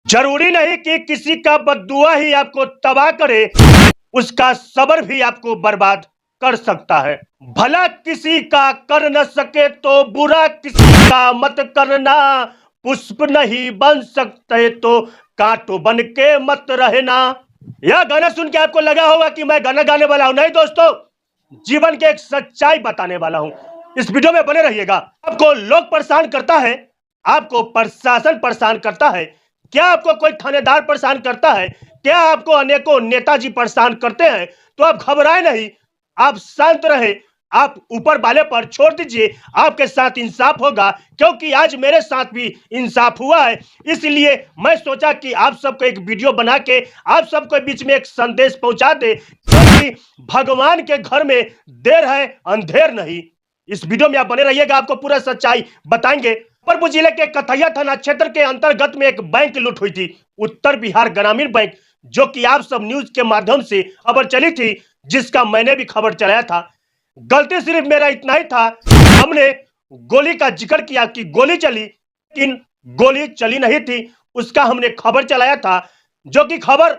जरूरी नहीं कि किसी का बद्दुआ ही आपको तबाह करे, उसका सब्र भी आपको बर्बाद कर सकता है। भला किसी का कर न सके तो बुरा किसी का मत करना, पुष्प नहीं बन सकते तो कांटो बन के मत रहना। यह गाना सुन के आपको लगा होगा कि मैं गाना गाने वाला हूं। नहीं दोस्तों, जीवन के एक सच्चाई बताने वाला हूं। इस वीडियो में बने रहिएगा। आपको लोग परेशान करता है, आपको प्रशासन परेशान करता है, क्या आपको कोई थानेदार परेशान करता है, क्या आपको अनेकों नेताजी परेशान करते हैं, तो आप घबराए नहीं, आप शांत रहे, आप ऊपर वाले पर छोड़ दीजिए, आपके साथ इंसाफ होगा। क्योंकि आज मेरे साथ भी इंसाफ हुआ है, इसलिए मैं सोचा कि आप सबको एक वीडियो बना के आप सबको बीच में एक संदेश पहुंचा दे, क्योंकि भगवान के घर में देर है अंधेर नहीं। इस वीडियो में आप बने रहिएगा, आपको पूरा सच्चाई बताएंगे। मुजफ्फरपुर जिले के कथैया थाना क्षेत्र के अंतर्गत में एक बैंक लूट हुई थी, उत्तर बिहार ग्रामीण बैंक, जो कि आप सब न्यूज के माध्यम से खबर चली थी, जिसका मैंने भी खबर चलाया था। गलती सिर्फ मेरा इतना ही था, हमने गोली का जिक्र किया कि गोली चली, लेकिन गोली चली नहीं थी, उसका हमने खबर चलाया था। जो कि खबर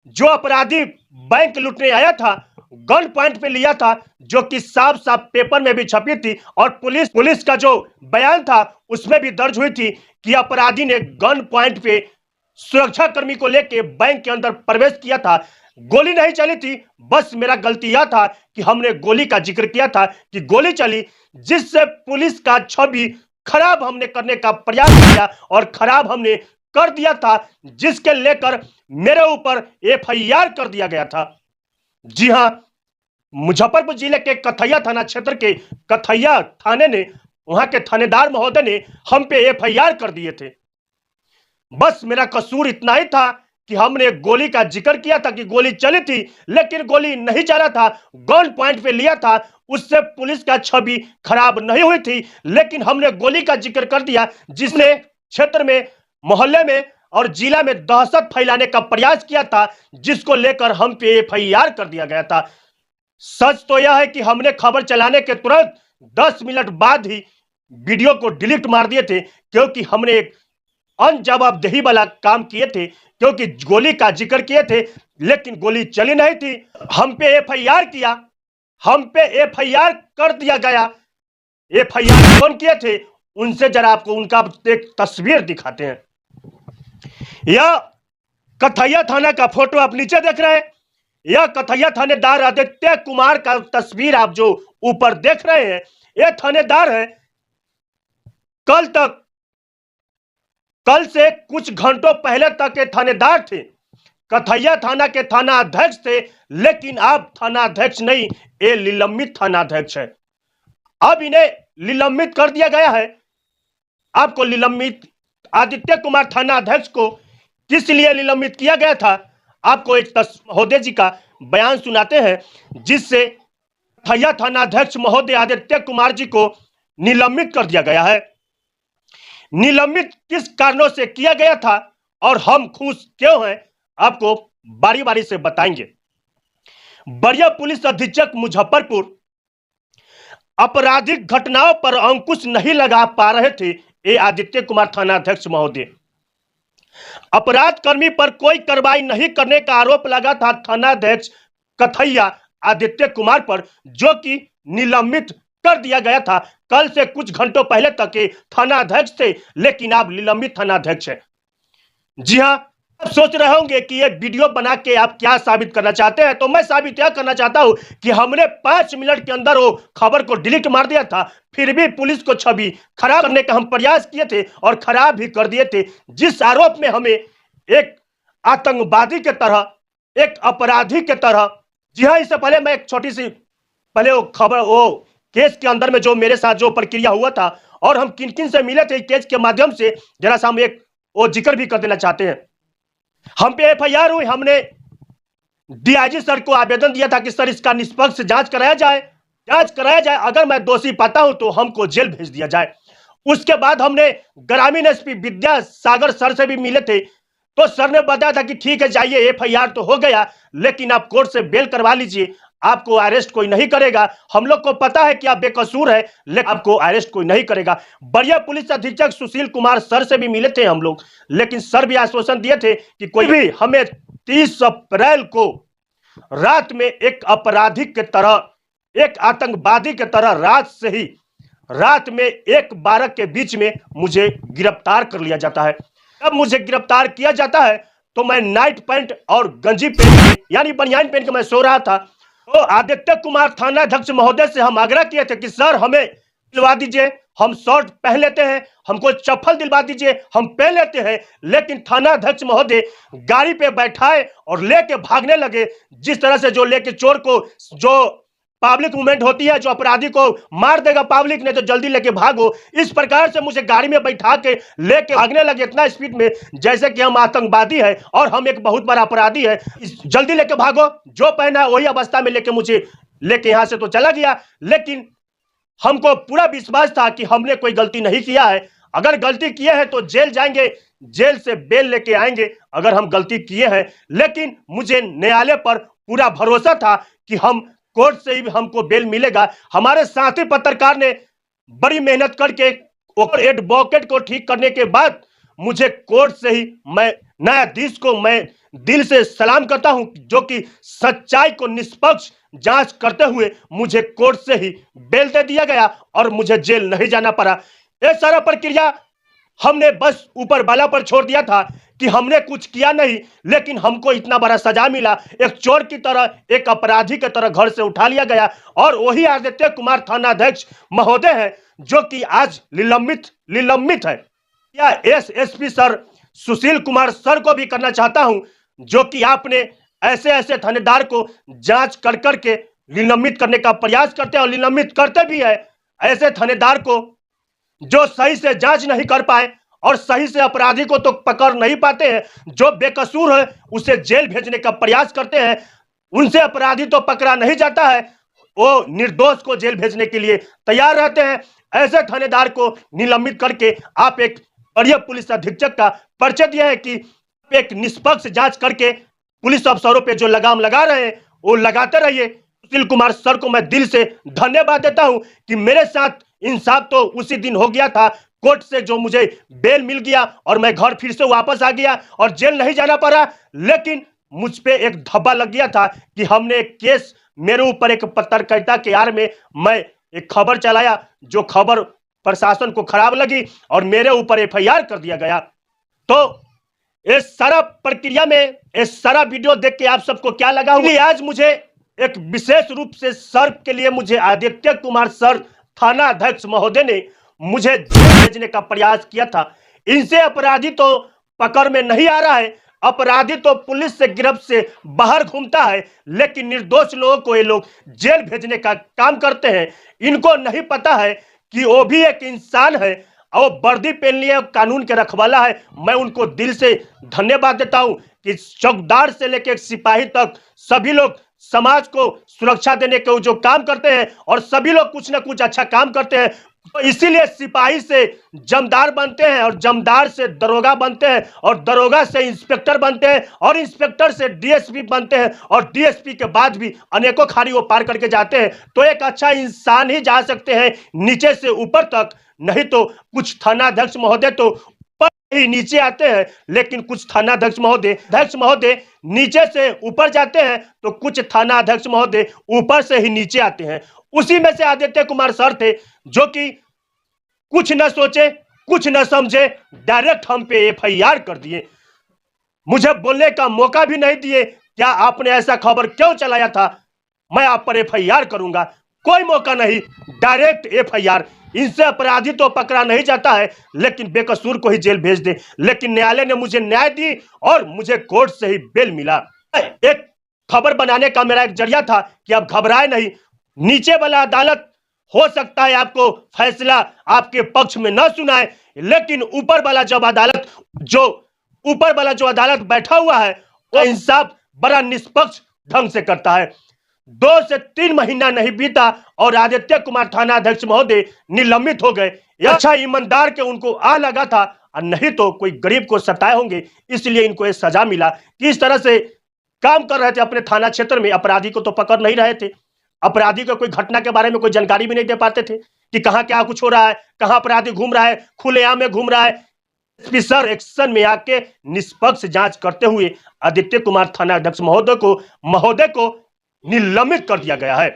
जो अपराधी बैंक लूटने आया था, गन पॉइंट पे लिया था, जो कि साफ साफ पेपर में भी छपी थी और पुलिस का जो बयान था उसमें भी दर्ज हुई थी कि अपराधी ने गन पॉइंट पे सुरक्षा कर्मी को लेकर बैंक के अंदर प्रवेश किया था। गोली नहीं चली थी, बस मेरा गलती यह था कि हमने गोली का जिक्र किया था कि गोली चली, जिससे पुलिस का छवि खराब हमने करने का प्रयास किया और खराब हमने कर दिया था, जिसके लेकर मेरे ऊपर एफआईआर कर दिया गया था। जी हां, मुजफ्फरपुर जिले के कथैया थाना क्षेत्र के कथैया थाने ने, वहां के थानेदार महोदय ने हम पे एफआईआर कर दिए थे। बस मेरा कसूर इतना ही था कि हमने गोली का जिक्र किया था कि गोली चली थी, लेकिन गोली नहीं चला था, गन पॉइंट पे लिया था, उससे पुलिस का छवि खराब नहीं हुई थी, लेकिन हमने गोली का जिक्र कर दिया, जिसने क्षेत्र में, मोहल्ले में और जिला में दहशत फैलाने का प्रयास किया था, जिसको लेकर हम पे एफआईआर कर दिया गया था। सच तो यह है कि हमने खबर चलाने के तुरंत 10 मिनट बाद ही वीडियो को डिलीट मार दिए थे, क्योंकि हमने एक अनजवाबदेही वाला काम किए थे, क्योंकि गोली का जिक्र किए थे लेकिन गोली चली नहीं थी। हम पे एफआईआर किया, हम पे एफआईआर कर दिया गया। एफआईआर कौन किए थे, उनसे जरा आपको उनका एक तस्वीर दिखाते हैं। यह कथैया थाना का फोटो आप नीचे देख रहे हैं, यह कथैया थानेदार आदित्य कुमार का तस्वीर आप जो ऊपर देख रहे हैं, यह थानेदार है। कल से कुछ घंटों पहले तक के थानेदार थे, कथैया थाना के थाना अध्यक्ष थे, लेकिन अब थाना अध्यक्ष नहीं, ये निलंबित थाना अध्यक्ष है। अब इन्हें निलंबित कर दिया गया है। आपको निलंबित आदित्य कुमार थाना अध्यक्ष को किस लिए निलंबित किया गया था, आपको एक महोदय जी का बयान सुनाते हैं, जिससे कथैया थाना अध्यक्ष महोदय आदित्य कुमार जी को निलंबित कर दिया गया है। निलंबित किस कारणों से किया गया था और हम खुश क्यों हैं, आपको बारी बारी से बताएंगे। वरीय पुलिस अधीक्षक मुजफ्फरपुर आपराधिक घटनाओं पर अंकुश नहीं लगा पा रहे थे, ये आदित्य कुमार थाना अध्यक्ष महोदय। अपराध कर्मी पर कोई कार्रवाई नहीं करने का आरोप लगा था थाना अध्यक्ष कथैया आदित्य कुमार पर, जो कि निलंबित कर दिया गया था। कल से कुछ घंटों पहले तक के थाना अध्यक्ष थे, लेकिन आप निलंबित थाना अध्यक्ष हैं। जी हां, आप सोच रहे होंगे कि ये वीडियो बना के आप क्या साबित करना चाहते हैं, तो मैं साबित यह करना चाहता हूं कि हमने 5 मिनट के अंदर वो खबर को डिलीट मार दिया था, फिर भी पुलिस को छवि खराब करने का हम प्रयास किए थे और खराब भी कर दिए थे, जिस आरोप में हमें एक आतंकवादी के तरह, एक अपराधी के तरह। जी हाँ, इससे पहले मैं एक छोटी सी पहले वो खबर, वो केस के अंदर में जो मेरे साथ जो प्रक्रिया हुआ था और हम किन किन से मिले थे केस के माध्यम से, जरा सा हम एक वो जिक्र भी कर देना चाहते हैं। हम पे एफआईआर हुई, हमने डीआईजी सर को आवेदन दिया था कि सर इसका निष्पक्ष जांच कराया जाए, अगर मैं दोषी पाता हूं तो हमको जेल भेज दिया जाए। उसके बाद हमने ग्रामीण एसपी विद्यासागर सर से भी मिले थे, तो सर ने बताया था कि ठीक है जाइए, एफआईआर तो हो गया, लेकिन आप कोर्ट से बेल करवा लीजिए, आपको अरेस्ट कोई नहीं करेगा। हम लोग को पता है कि आप बेकसूर है, लेकिन आपको अरेस्ट कोई नहीं करेगा। बढ़िया पुलिस अधीक्षक सुशील कुमार सर से भी मिले थे हम लोग, लेकिन सर भी आश्वासन दिए थे कि कोई भी हमें 30 अप्रैल को रात में एक अपराधी के तरह, एक आतंकवादी के तरह रात में 1:12 के बीच में मुझे गिरफ्तार कर लिया जाता है। जब मुझे गिरफ्तार किया जाता है तो मैं नाइट पैंट और गंजी पहन के, यानी बनियान पहन के मैं सो रहा था। तो आदित्य कुमार थानाध्यक्ष महोदय से हम आग्रह किए थे कि सर हमें दिलवा दीजिए, हम शर्ट पहन लेते हैं, हमको चप्पल दिलवा दीजिए, हम पहन लेते हैं। लेकिन थानाध्यक्ष महोदय गाड़ी पे बैठाए और लेके भागने लगे। जिस तरह से जो लेके चोर को, जो पब्लिक मूवमेंट होती है, जो अपराधी को मार देगा पब्लिक ने तो जल्दी लेके भागो, इस प्रकार से मुझे गाड़ी में बैठा के लेके भागने लगे इतना स्पीड में जैसे कि हम आतंकवादी है और हम एक बहुत बड़ा अपराधी है। जल्दी लेके भागो, जो पहना है वही अवस्था में लेके मुझे लेके यहां से तो चला गया। लेकिन हमको पूरा विश्वास था कि हमने कोई गलती नहीं किया है। अगर गलती किए हैं तो जेल जाएंगे, जेल से बेल लेके आएंगे अगर हम गलती किए हैं। लेकिन मुझे न्यायालय पर पूरा भरोसा था कि हम कोर्ट से ही हमको बेल मिलेगा। हमारे साथी पत्रकार ने बड़ी मेहनत करके और एडवोकेट को ठीक करने के बाद मुझे कोर्ट से ही, मैं न्यायाधीश को मैं दिल से सलाम करता हूं, जो कि सच्चाई को निष्पक्ष जांच करते हुए मुझे कोर्ट से ही बेल दे दिया गया और मुझे जेल नहीं जाना पड़ा। ये सारा प्रक्रिया हमने बस ऊपर वाला पर छोड़ दिया था कि हमने कुछ किया नहीं, लेकिन हमको इतना बड़ा सजा मिला। एक चोर की तरह, एक अपराधी की तरह घर से उठा लिया गया और वही आदित्य कुमार थानाध्यक्ष महोदय है जो कि आज निलंबित है। या SSP sir Sushil Kumar sir को भी करना चाहता हूं, जो कि आपने ऐसे थानेदार को जांच कर करके निलंबित करने का प्रयास करते हैं और निलंबित करते भी है। ऐसे थानेदार को जो सही से जांच नहीं कर पाए और सही से अपराधी को तो पकड़ नहीं पाते हैं, जो बेकसूर है उसे जेल भेजने का प्रयास करते हैं, उनसे अपराधी तो पकड़ा नहीं जाता है, वो निर्दोष को जेल भेजने के लिए तैयार रहते हैं। ऐसे थानेदार को निलंबित करके आप एक बढ़िया पुलिस अधीक्षक का परिचय दिया है कि एक निष्पक्ष जांच करके पुलिस अफसरों पे जो लगाम लगा रहे हैं वो लगाते रहिए। सुशील कुमार सर को मैं दिल से धन्यवाद देता हूं कि मेरे साथ इंसाफ तो उसी दिन हो गया था। कोर्ट से जो मुझे बेल मिल गया और मैं घर फिर से वापस आ गया और जेल नहीं जाना पड़ा। लेकिन मुझ पे एक धब्बा लग गया था कि हमने एक केस, मेरे ऊपर एक पत्रकारिता के आड़ में मैं एक खबर चलाया, जो खबर प्रशासन को खराब लगी और मेरे ऊपर एफआईआर कर दिया गया। तो इस सारा प्रक्रिया में, इस सारा वीडियो देख के आप सबको क्या लगा? आज मुझे एक विशेष रूप से सर के लिए मुझे आदित्य कुमार सर थाना अध्यक्ष महोदय ने मुझे जेल भेजने का प्रयास किया था। इनसे अपराधी तो पकड़ में नहीं आ रहा है, अपराधी तो पुलिस से गिरफ्त से बाहर घूमता है, लेकिन निर्दोष लोगों को ये लोग जेल भेजने का काम करते हैं। इनको नहीं पता है कि वो भी एक इंसान है और वर्दी पहन लिए कानून के रखवाला है। मैं उनको दिल से धन्यवाद देता हूं कि चौकीदार से लेकर सिपाही तक सभी लोग समाज को सुरक्षा देने के जो काम करते हैं और सभी लोग कुछ ना कुछ अच्छा काम करते हैं। तो इसीलिए सिपाही से जमदार बनते हैं और जमदार से दरोगा बनते हैं और दरोगा से इंस्पेक्टर बनते हैं और इंस्पेक्टर से डीएसपी बनते हैं और डीएसपी के बाद भी अनेकों खाड़ी वो पार करके जाते हैं। तो एक अच्छा इंसान ही जा सकते हैं नीचे से ऊपर तक, नहीं तो कुछ थानाध्यक्ष महोदय तो ऊपर ही नीचे आते हैं, लेकिन कुछ थानाध्यक्ष महोदय नीचे से ऊपर जाते हैं तो कुछ थानाध्यक्ष महोदय ऊपर से ही नीचे आते हैं। उसी में से आदित्य कुमार सर थे जो कि कुछ न सोचे, कुछ न समझे, डायरेक्ट हम पे एफआईआर कर दिए। मुझे बोलने का मौका भी नहीं दिए, क्या आपने ऐसा खबर क्यों चलाया था, मैं आप पर एफआईआर करूंगा। कोई मौका नहीं, डायरेक्ट एफआईआर। इनसे अपराधी तो पकड़ा नहीं जाता है, लेकिन बेकसूर को ही जेल भेज दे। लेकिन न्यायालय ने मुझे न्याय दी और मुझे कोर्ट से ही बेल मिला। एक खबर बनाने का मेरा एक जरिया था कि आप घबराए नहीं, नीचे वाला अदालत हो सकता है आपको फैसला आपके पक्ष में न सुनाए, लेकिन ऊपर वाला जो अदालत बैठा हुआ है वो इंसाफ बड़ा निष्पक्ष ढंग से करता है। 2 से 3 महीना नहीं बीता और आदित्य कुमार थाना अध्यक्ष महोदय निलंबित हो गए। अच्छा ईमानदार के उनको आ लगा था, और नहीं तो कोई गरीब को सताए होंगे, इसलिए इनको ये सजा मिला कि इस तरह से काम कर रहे थे अपने थाना क्षेत्र में, अपराधी को तो पकड़ नहीं रहे थे। अपराधी को कोई घटना के बारे में कोई जानकारी भी नहीं दे पाते थे कि कहां क्या कुछ हो रहा है, कहां अपराधी घूम रहा है, खुलेआम में घूम रहा है। एसपी सर एक्शन में आके निष्पक्ष जांच करते हुए आदित्य कुमार थाना अध्यक्ष महोदय को निलंबित कर दिया गया है।